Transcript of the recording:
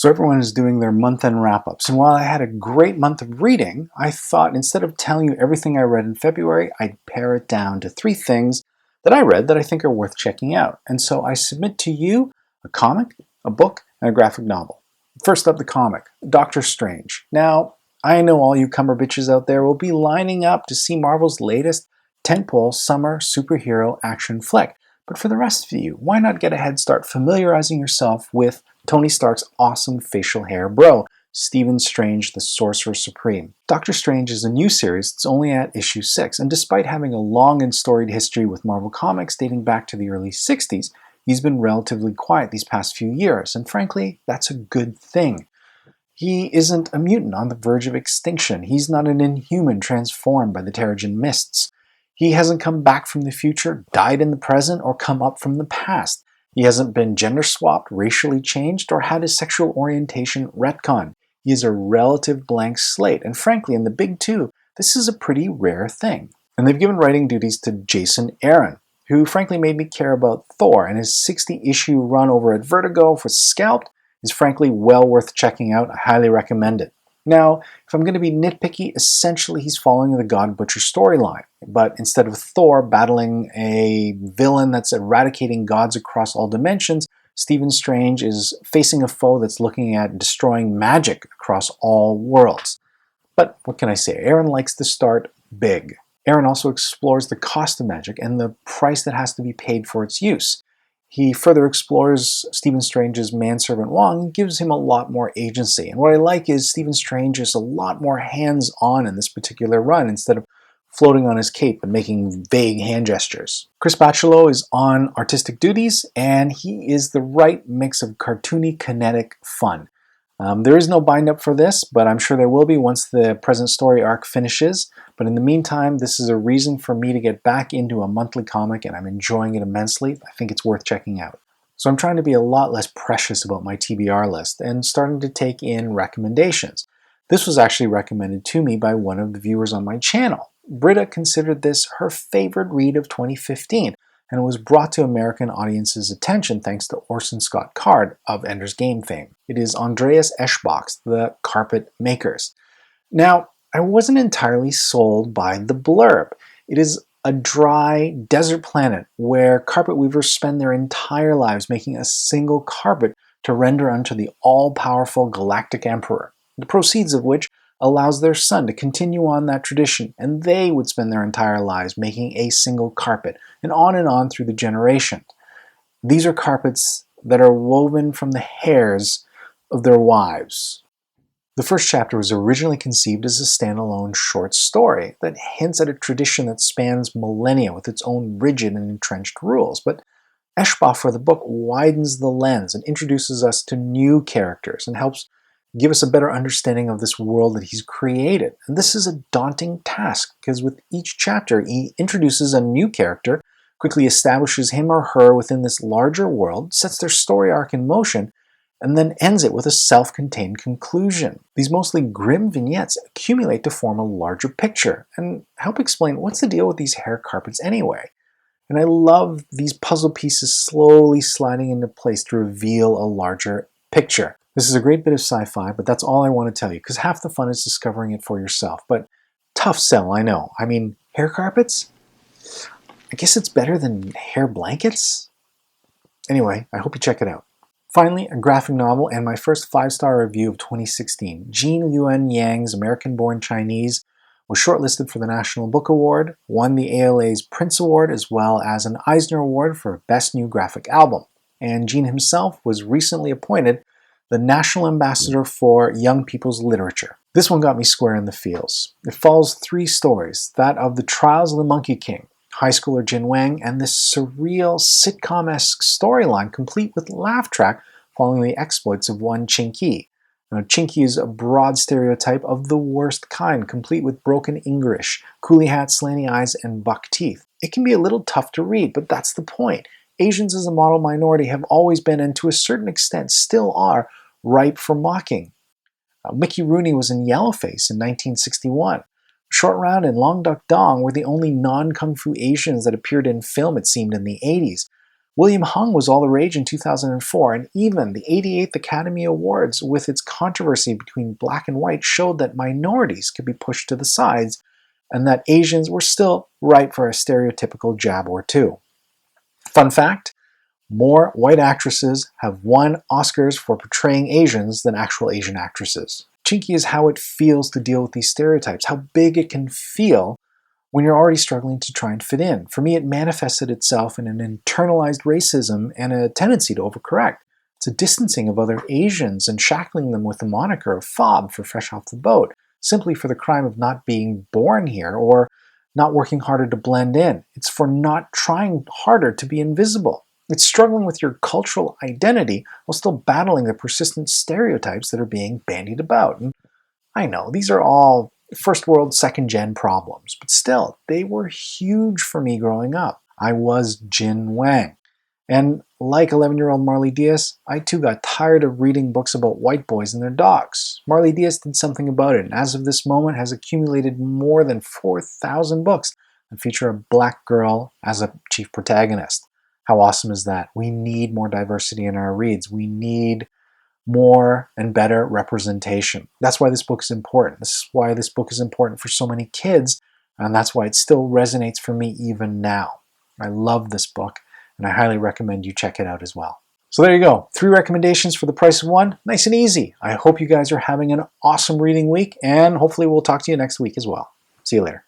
So everyone is doing their month-end wrap-ups, and while I had a great month of reading, I thought instead of telling you everything I read in February, I'd pare it down to 3 things that I read that I think are worth checking out. And so I submit to you a comic, a book, and a graphic novel. First up, the comic, Doctor Strange. Now, I know all you cumberbitches out there will be lining up to see Marvel's latest tentpole summer superhero action flick. But for the rest of you, why not get a head start familiarizing yourself with Tony Stark's awesome facial hair bro, Stephen Strange the Sorcerer Supreme. Doctor Strange is a new series that's only at issue 6, and despite having a long and storied history with Marvel Comics dating back to the early 60s, he's been relatively quiet these past few years, and frankly, that's a good thing. He isn't a mutant on the verge of extinction. He's not an inhuman transformed by the Terrigen mists. He hasn't come back from the future, died in the present, or come up from the past. He hasn't been gender swapped, racially changed, or had his sexual orientation retconned. He is a relative blank slate, and frankly, in the big two, this is a pretty rare thing. And they've given writing duties to Jason Aaron, who frankly made me care about Thor, and his 60-issue run over at Vertigo for Scalped is frankly well worth checking out. I highly recommend it. Now, if I'm going to be nitpicky, essentially he's following the God Butcher storyline, but instead of Thor battling a villain that's eradicating gods across all dimensions, Stephen Strange is facing a foe that's looking at destroying magic across all worlds. But what can I say? Aaron likes to start big. Aaron also explores the cost of magic and the price that has to be paid for its use. He further explores Stephen Strange's manservant Wong and gives him a lot more agency. And what I like is Stephen Strange is a lot more hands-on in this particular run instead of floating on his cape and making vague hand gestures. Chris Bachalo is on artistic duties, and he is the right mix of cartoony, kinetic fun. There is no bind-up for this, but I'm sure there will be once the present story arc finishes. But in the meantime, this is a reason for me to get back into a monthly comic, and I'm enjoying it immensely. I think it's worth checking out. So I'm trying to be a lot less precious about my TBR list and starting to take in recommendations. This was actually recommended to me by one of the viewers on my channel. Britta considered this her favorite read of 2015, and it was brought to American audiences' attention thanks to Orson Scott Card of Ender's Game fame. It is Andreas Eschbach's The Carpet Makers. Now, I wasn't entirely sold by the blurb. It is a dry desert planet where carpet weavers spend their entire lives making a single carpet to render unto the all-powerful galactic emperor, the proceeds of which allows their son to continue on that tradition, and they would spend their entire lives making a single carpet, and on through the generations. These are carpets that are woven from the hairs of their wives. The first chapter was originally conceived as a standalone short story that hints at a tradition that spans millennia with its own rigid and entrenched rules, but Eschbach for the book widens the lens and introduces us to new characters and helps give us a better understanding of this world that he's created. And this is a daunting task because with each chapter he introduces a new character, quickly establishes him or her within this larger world, sets their story arc in motion, and then ends it with a self-contained conclusion. These mostly grim vignettes accumulate to form a larger picture and help explain what's the deal with these hair carpets anyway. And I love these puzzle pieces slowly sliding into place to reveal a larger picture. This is a great bit of sci-fi, but that's all I want to tell you, because half the fun is discovering it for yourself. But tough sell, I know. I mean, hair carpets? I guess it's better than hair blankets? Anyway, I hope you check it out. Finally, a graphic novel and my first 5-star review of 2016. Jean Luen Yang's American-Born Chinese was shortlisted for the National Book Award, won the ALA's Prince Award, as well as an Eisner Award for Best New Graphic Album. And Jean himself was recently appointed the National Ambassador for Young People's Literature. This one got me square in the feels. It follows 3 stories, that of the Trials of the Monkey King, high schooler Jin Wang, and this surreal sitcom-esque storyline complete with laugh track following the exploits of one Chinky. Now, Chinky is a broad stereotype of the worst kind, complete with broken English, coolie hat, slanty eyes, and buck teeth. It can be a little tough to read, but that's the point. Asians as a model minority have always been, and to a certain extent still are, ripe for mocking. Mickey Rooney was in Yellowface in 1961. Short Round and Long Duck Dong were the only non-kung fu Asians that appeared in film, it seemed, in the 80s. William Hung was all the rage in 2004, and even the 88th Academy Awards, with its controversy between black and white, showed that minorities could be pushed to the sides and that Asians were still ripe for a stereotypical jab or two. Fun fact, more white actresses have won Oscars for portraying Asians than actual Asian actresses. Chinky is how it feels to deal with these stereotypes, how big it can feel when you're already struggling to try and fit in. For me, it manifested itself in an internalized racism and a tendency to overcorrect. It's a distancing of other Asians and shackling them with the moniker of fob for fresh off the boat, simply for the crime of not being born here or not working harder to blend in. It's for not trying harder to be invisible. It's struggling with your cultural identity while still battling the persistent stereotypes that are being bandied about. And I know, these are all first world, second gen problems, but still, they were huge for me growing up. I was Jin Wang. And like 11-year-old Marley Diaz, I too got tired of reading books about white boys and their dogs. Marley Diaz did something about it, and as of this moment has accumulated more than 4,000 books that feature a black girl as a chief protagonist. How awesome is that? We need more diversity in our reads. We need more and better representation. That's why this book is important. This is why this book is important for so many kids, and that's why it still resonates for me even now. I love this book, and I highly recommend you check it out as well. So there you go. 3 recommendations for the price of 1. Nice and easy. I hope you guys are having an awesome reading week, and hopefully we'll talk to you next week as well. See you later.